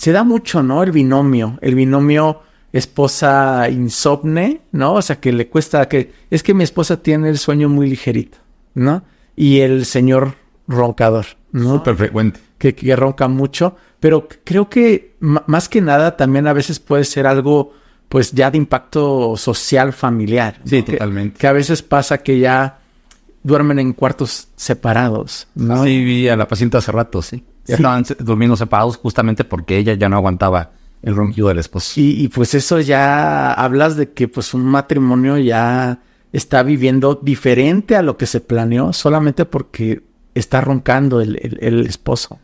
se da mucho, ¿no? El binomio esposa insomne, ¿no? O sea, que le cuesta, es que mi esposa tiene el sueño muy ligerito, ¿no? Y el señor roncador, ¿no? Súper frecuente. Que ronca mucho, pero creo que más que nada también a veces puede ser algo, pues ya de impacto social familiar, ¿no? Sí, totalmente. Que a veces pasa que ya duermen en cuartos separados, ¿no? Sí, vi a la paciente hace rato, sí. Ya Sí. estaban durmiendo separados justamente porque ella ya no aguantaba el ronquido del esposo. Y pues eso ya hablas de que pues un matrimonio ya está viviendo diferente a lo que se planeó solamente porque está roncando el esposo.